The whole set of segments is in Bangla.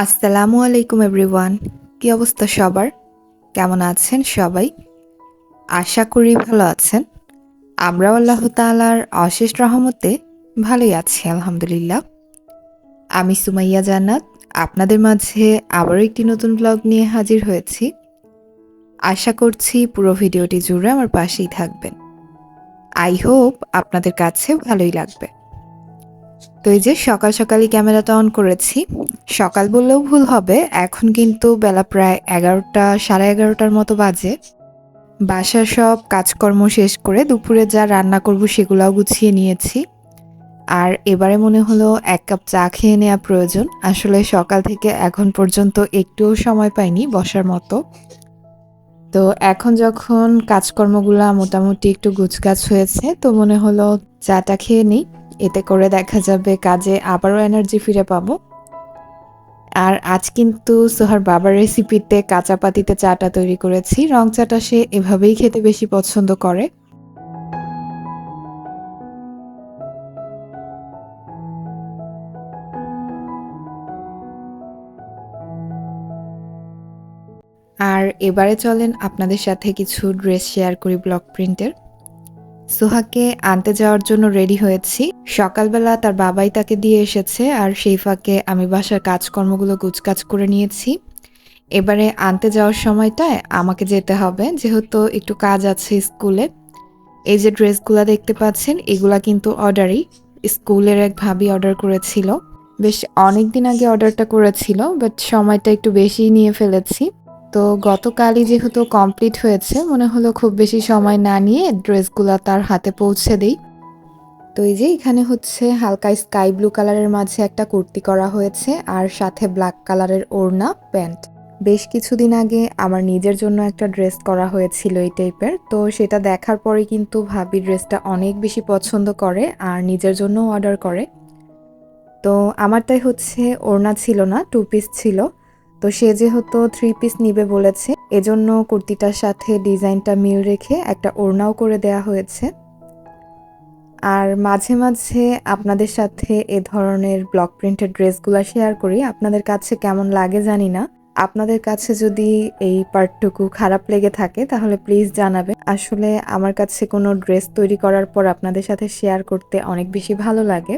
আসসালামু আলাইকুম এভরিওয়ান। কি অবস্থা সবার? কেমন আছেন সবাই? আশা করি ভালো আছেন। আমরাও আল্লাহ তাআলার অশেষ রহমতে ভালোই আছি আলহামদুলিল্লাহ। আমি সুমাইয়া জান্নাত আপনাদের মাঝে আবারও একটি নতুন ব্লগ নিয়ে হাজির হয়েছি। আশা করছি পুরো ভিডিওটি জুড়ে আমার পাশেই থাকবেন। আই হোপ আপনাদের কাছে ভালোই লাগবে। তো এই যে সকাল সকালই ক্যামেরাটা অন করেছি। সকাল বললেও ভুল হবে, এখন কিন্তু বেলা প্রায় ১১টা, সাড়ে ১১টার মতো বাজে। বাসার সব কাজকর্ম শেষ করে দুপুরে যা রান্না করব সেগুলাও গুছিয়ে নিয়েছি। আর এবারে মনে হলো ১ কাপ চা খেয়ে নেওয়া প্রয়োজন। আসলে সকাল থেকে এখন পর্যন্ত একটুও সময় পাইনি বসার মতো। তো এখন যখন কাজকর্মগুলা মোটামুটি একটু গুছগাছ হয়েছে, তো মনে হলো চাটা খেয়ে নিই। এতে করে দেখা যাবে কাজে আবারও এনার্জি ফিরে পাবো। আর আজ কিন্তু সোহার বাবার রেসিপিতে কাঁচা পাতিতে চাটা তৈরি করেছি। রং চাটা সে এভাবেই খেতে বেশি পছন্দ করে। আর এবারে চলেন আপনাদের সাথে কিছু ড্রেস শেয়ার করি ব্লক প্রিন্টের। সোহাকে আনতে যাওয়ার জন্য রেডি হয়েছি। সকালবেলা তার বাবাই তাকে দিয়ে এসেছে, আর সেই ফাঁকে আমি বাসার কাজকর্মগুলো গুছগাছ করে নিয়েছি। এবারে আনতে যাওয়ার সময়টায় আমাকে যেতে হবে, যেহেতু একটু কাজ আছে স্কুলে। এই যে ড্রেসগুলা দেখতে পাচ্ছেন, এগুলা কিন্তু অর্ডারই। স্কুলের এক ভাবি অর্ডার করেছিল। বেশ অনেকদিন আগে অর্ডারটা করেছিল, বাট সময়টা একটু বেশিই নিয়ে ফেলেছি। তো গতকালই যেহেতু কমপ্লিট হয়েছে, মনে হলো খুব বেশি সময় না নিয়ে ড্রেসগুলা তার হাতে পৌঁছে দেই। তো এই যে এখানে হচ্ছে হালকা স্কাই ব্লু কালারের মাঝে একটা কুর্তি করা হয়েছে, আর সাথে ব্ল্যাক কালারের ওড়না প্যান্ট। বেশ কিছুদিন আগে আমার নিজের জন্য একটা ড্রেস করা হয়েছিল এই টাইপের, তো সেটা দেখার পরে কিন্তু ভাবি ড্রেসটা অনেক বেশি পছন্দ করে আর নিজের জন্যও অর্ডার করে। তো আমারটাই হচ্ছে ওড়না ছিল না, 2 পিস ছিল। তো সে যেহেতু 3 পিস নিবে বলেছে, এজন্য কুর্তিটার সাথে ডিজাইনটা মিল রেখে একটা ওড়নাও করে দেয়া হয়েছে। আর মাঝে মাঝে আপনাদের সাথে এ ধরনের ব্লক প্রিন্টেড ড্রেসগুলো শেয়ার করি। আপনাদের কাছে কেমন লাগে জানি না। আপনাদের কাছে যদি এই পার্টটুকু খারাপ লেগে থাকে তাহলে প্লিজ জানাবেন। আসলে আমার কাছে কোনো ড্রেস তৈরি করার পর আপনাদের সাথে শেয়ার করতে অনেক বেশি ভালো লাগে।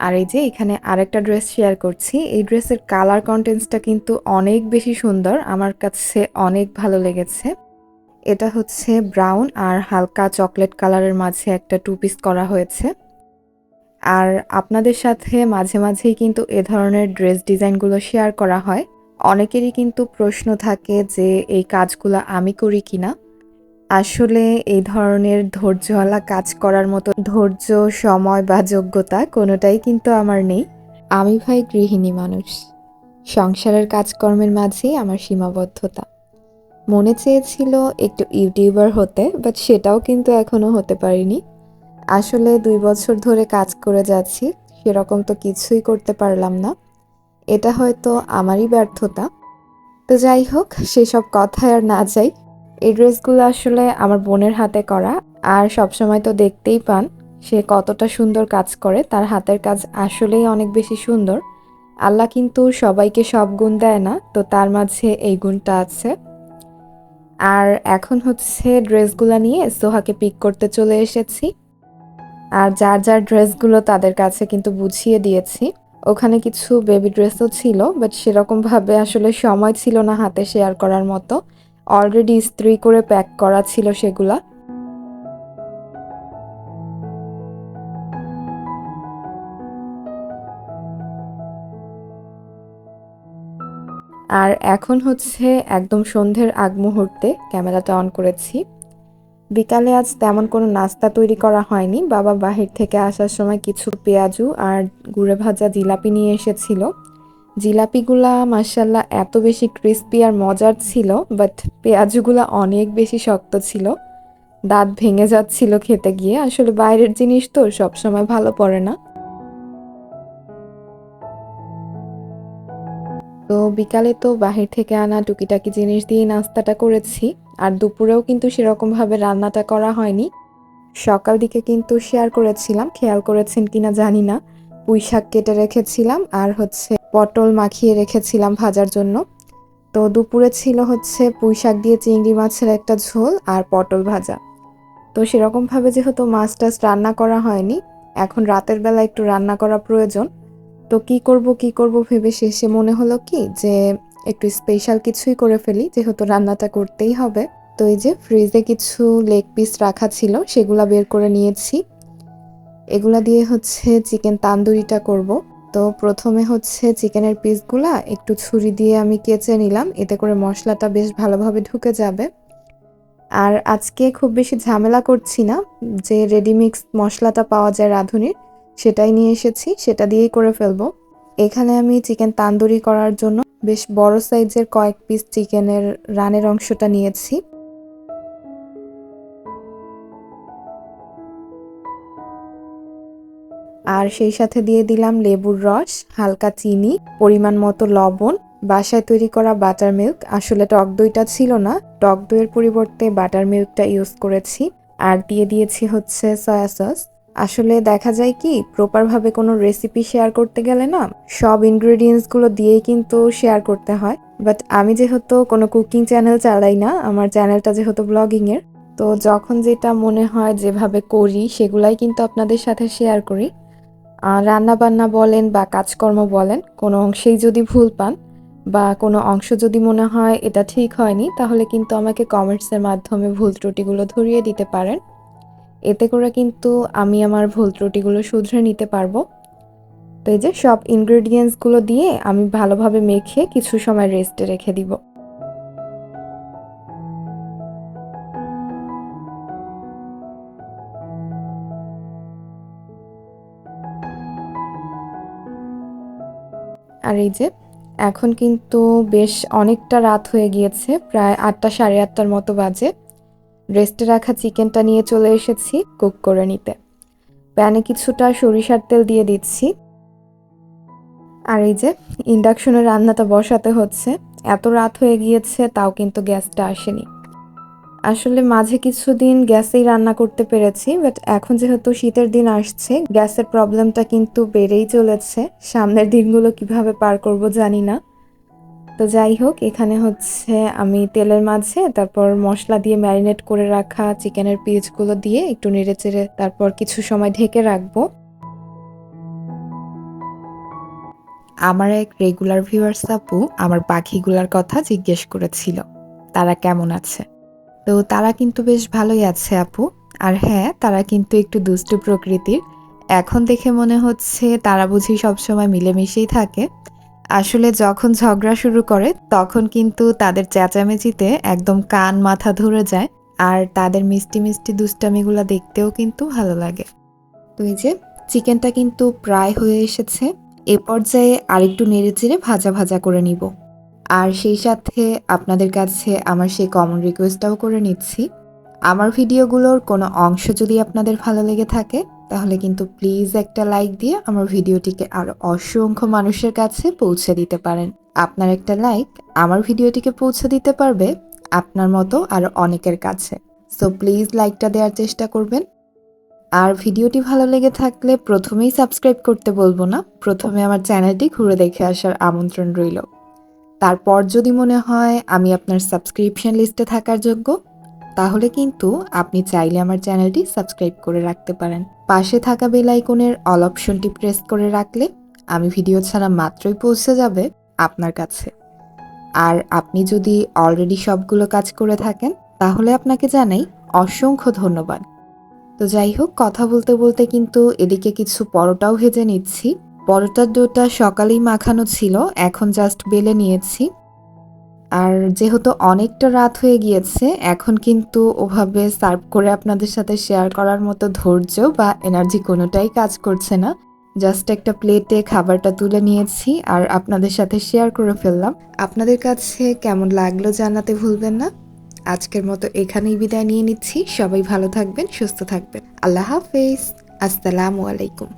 আর এই যে এখানে আরেকটা ড্রেস শেয়ার করছি। এই ড্রেসের কালার কন্টেন্টসটা কিন্তু অনেক বেশি সুন্দর, আমার কাছে অনেক ভালো লেগেছে। এটা হচ্ছে ব্রাউন আর হালকা চকলেট কালারের মাঝে একটা 2 পিস করা হয়েছে। আর আপনাদের সাথে মাঝে মাঝেই কিন্তু এ ধরনের ড্রেস ডিজাইনগুলো শেয়ার করা হয়। অনেকেরই কিন্তু প্রশ্ন থাকে যে এই কাজগুলো আমি করি কিনা। আসলে এই ধরনের ধৈর্যওয়ালা কাজ করার মতো ধৈর্য, সময় বা যোগ্যতা কোনোটাই কিন্তু আমার নেই। আমি ভাই গৃহিণী মানুষ। সংসারের কাজকর্মের মাঝেই আমার সীমাবদ্ধতা। মনে চেয়েছিল একটু ইউটিউবার হতে, বাট সেটাও কিন্তু এখনো হতে পারিনি। আসলে ২ বছর ধরে কাজ করে যাচ্ছি, সেরকম তো কিছুই করতে পারলাম না। এটা হয়তো আমারই ব্যর্থতা। তো যাই হোক, সেসব কথায় আর না যাই। এই ড্রেসগুলো আসলে আমার বোনের হাতে করা, আর সবসময় তো দেখতেই পান সে কতটা সুন্দর কাজ করে। তার হাতের কাজ আসলেই অনেক বেশি সুন্দর। আল্লাহ কিন্তু সবাইকে সব গুণ দেয় না, তো তার মাঝে এই গুণটা আছে। আর এখন হচ্ছে ড্রেসগুলো নিয়ে সোহাকে পিক করতে চলে এসেছি। আর যার যার ড্রেসগুলো তাদের কাছে কিন্তু বুঝিয়ে দিয়েছি। ওখানে কিছু বেবি ড্রেসও ছিল, বাট সেরকমভাবে আসলে সময় ছিল না হাতে শেয়ার করার মতো। অলরেডি ইস্ত্রি করে প্যাক করা ছিল সেগুলা। আর এখন হচ্ছে একদম সন্ধ্যের আগ মুহূর্তে ক্যামেরাটা অন করেছি। বিকালে আজ তেমন কোনো নাস্তা তৈরি করা হয়নি। বাবা বাহির থেকে আসার সময় কিছু পেঁয়াজু আর গুঁড়ে ভাজা জিলাপি নিয়ে এসেছিল। জিলাপিগুলা মাশাআল্লাহ এত বেশি ক্রিস্পি আর মজার ছিল, বাট পেঁয়াজুগুলা অনেক বেশি শক্ত ছিল। দাঁত ভেঙে যাচ্ছিল খেতে গিয়ে। আসলে বাইরের জিনিস তো সবসময় ভালো পড়ে না। তো বিকালে তো বাহির থেকে আনা টুকিটাকি জিনিস দিয়েই নাস্তাটা করেছি। আর দুপুরেও কিন্তু সেরকমভাবে রান্নাটা করা হয়নি। সকাল দিকে কিন্তু শেয়ার করেছিলাম, খেয়াল করেছেন কিনা জানি না, পুঁই শাক কেটে রেখেছিলাম আর পটল মাখিয়ে রেখেছিলাম ভাজার জন্য। তো দুপুরে ছিল পুঁই শাক দিয়ে চিংড়ি মাছের একটা ঝোল আর পটল ভাজা। তো সেরকমভাবে যেহেতু মাছ টাছ রান্না করা হয়নি, এখন রাতের বেলা একটু রান্না করা প্রয়োজন। তো কি করব ভেবে শেষে মনে হলো কি যে একটু স্পেশাল কিছুই করে ফেলি, যেহেতু রান্নাটা করতেই হবে। তো এই যে ফ্রিজে কিছু লেগ পিস রাখা ছিল, সেগুলা বের করে নিয়েছি। এগুলা দিয়ে চিকেন তান্দুরিটা করব। তো প্রথমে চিকেনের পিসগুলা একটু ছুরি দিয়ে আমি কেচে নিলাম, এতে করে মশলাটা বেশ ভালোভাবে ঢুকে যাবে। আর আজকে খুব বেশি ঝামেলা করছি না, যে রেডিমিক্স মশলাটা পাওয়া যায় রাঁধুনির, সেটাই নিয়ে এসেছি, সেটা দিয়েই করে ফেলবো। এখানে আমি চিকেন তান্দুরি করার জন্য বেশ বড় সাইজের কয়েক পিস চিকেনের রানের অংশটা নিয়েছি। আর সেই সাথে দিয়ে দিলাম লেবুর রস, হালকা চিনি, পরিমাণ মতো লবণ, বাসায় তৈরি করা বাটার মিল্ক। আসলে টক দইটা ছিল না, টক দইয়ের পরিবর্তে বাটার মিল্কটা ইউজ করেছি। আর দিয়ে দিয়েছি সয়া সস। আসলে দেখা যায় কি, প্রপারভাবে কোনো রেসিপি শেয়ার করতে গেলে না, সব ইনগ্রেডিয়েন্টসগুলো দিয়েই কিন্তু শেয়ার করতে হয়। বাট আমি যেহেতু কোনো কুকিং চ্যানেল চালাই না, আমার চ্যানেলটা যেহেতু ব্লগিংয়ের, তো যখন যেটা মনে হয় যেভাবে করি সেগুলাই কিন্তু আপনাদের সাথে শেয়ার করি। রান্নাবান্না বলেন বা কাজকর্ম বলেন, কোনো অংশেই যদি ভুল পান বা কোনো অংশ যদি মনে হয় এটা ঠিক হয়নি, তাহলে কিন্তু আমাকে কমেন্টসের মাধ্যমে ভুল ত্রুটিগুলো ধরিয়ে দিতে পারেন। এতে করে কিন্তু আমি আমার ভুল ত্রুটিগুলো শুধরে নিতে পারবো। তো এই যে সব ইনগ্রেডিয়েন্টসগুলো দিয়ে আমি ভালোভাবে মেখে কিছু সময় রেস্টে রেখে দিব। আর এই যে এখন কিন্তু বেশ অনেকটা রাত হয়ে গিয়েছে, প্রায় 8টা সাড়ে 8টার মতো বাজে। রেস্টে রাখা চিকেনটা নিয়ে চলে এসেছি কুক করে নিতে। প্যানে কিছুটা সরিষার তেল দিয়ে দিচ্ছি। আর এই যে ইন্ডাকশনে রান্নাটা বসাতে হচ্ছে, এত রাত হয়ে গিয়েছে তাও কিন্তু গ্যাসটা আসেনি। আসলে মাঝে কিছুদিন গ্যাসেই রান্না করতে পেরেছি, বাট এখন যেহেতু শীতের দিন আসছে, গ্যাসের প্রবলেমটা কিন্তু বেড়েই চলেছে। সামনের দিনগুলো কিভাবে পার করব জানি না। তো যাই হোক, এখানে আমি তেলের মাঝে তারপর মশলা দিয়ে ম্যারিনেট করে রাখা চিকেনের পিসগুলো দিয়ে একটু নেড়েচেড়ে তারপর কিছু সময় ঢেকে রাখবো। আমার এক রেগুলার ভিউয়ার্স আপু আমার পাখিগুলার কথা জিজ্ঞেস করেছিল, তারা কেমন আছে। তো তারা কিন্তু বেশ ভালোই আছে আপু। আর হ্যাঁ, তারা কিন্তু একটু দুষ্টু প্রকৃতির। এখন দেখে মনে হচ্ছে তারা বুঝি সবসময় মিলেমিশেই থাকে। আসলে যখন ঝগড়া শুরু করে তখন কিন্তু তাদের চেঁচামেচিতে একদম কান মাথা ধরে যায়। আর তাদের মিষ্টি মিষ্টি দুষ্টামিগুলো দেখতেও কিন্তু ভালো লাগে। তো এই যে চিকেনটা কিন্তু প্রায় হয়ে এসেছে, এ পর্যায়ে আরেকটু নেড়েচেড়ে ভাজা ভাজা করে নিব। আর সেই সাথে আপনাদের কাছে আমার সেই কমন রিকোয়েস্টটাও করে নিচ্ছি, আমার ভিডিওগুলোর কোনো অংশ যদি আপনাদের ভালো লেগে থাকে, তাহলে কিন্তু প্লিজ একটা লাইক দিয়ে আমার ভিডিওটিকে আরও অসংখ্য মানুষের কাছে পৌঁছে দিতে পারেন। আপনার একটা লাইক আমার ভিডিওটিকে পৌঁছে দিতে পারবে আপনার মতো আরও অনেকের কাছে। সো প্লিজ লাইকটা দেওয়ার চেষ্টা করবেন। আর ভিডিওটি ভালো লেগে থাকলে প্রথমেই সাবস্ক্রাইব করতে বলবো না, প্রথমে আমার চ্যানেলটি ঘুরে দেখে আসার আমন্ত্রণ রইল। তারপর যদি মনে হয় আমি আপনার সাবস্ক্রিপশন লিস্টে থাকার যোগ্য, তাহলে কিন্তু আপনি চাইলে আমার চ্যানেলটি সাবস্ক্রাইব করে রাখতে পারেন। পাশে থাকা বেল আইকনের অল অপশনটি প্রেস করে রাখলে আমি ভিডিও ছাড়া মাত্রই পৌঁছে যাবে আপনার কাছে। আর আপনি যদি অলরেডি সবগুলো কাজ করে থাকেন, তাহলে আপনাকে জানাই অসংখ্য ধন্যবাদ। তো যাই হোক, কথা বলতে বলতে কিন্তু এদিকে কিছু পরোটাও ভেজে নিচ্ছি। পরোটার ডোটা সকালেই মাখানো ছিল, এখন জাস্ট বেলে নিয়েছি। আর যেহেতু অনেকটা রাত হয়ে গিয়েছে, এখন কিন্তু ওভাবে সার্ভ করে আপনাদের সাথে শেয়ার করার মতো ধৈর্য বা এনার্জি কোনোটাই কাজ করছে না। জাস্ট একটা প্লেটে খাবারটা তুলে নিয়েছি আর আপনাদের সাথে শেয়ার করে ফেললাম। আপনাদের কাছে কেমন লাগলো জানাতে ভুলবেন না। আজকের মতো এখানেই বিদায় নিয়ে নিচ্ছি। সবাই ভালো থাকবেন, সুস্থ থাকবেন। আল্লাহ হাফেজ। আসসালামু আলাইকুম।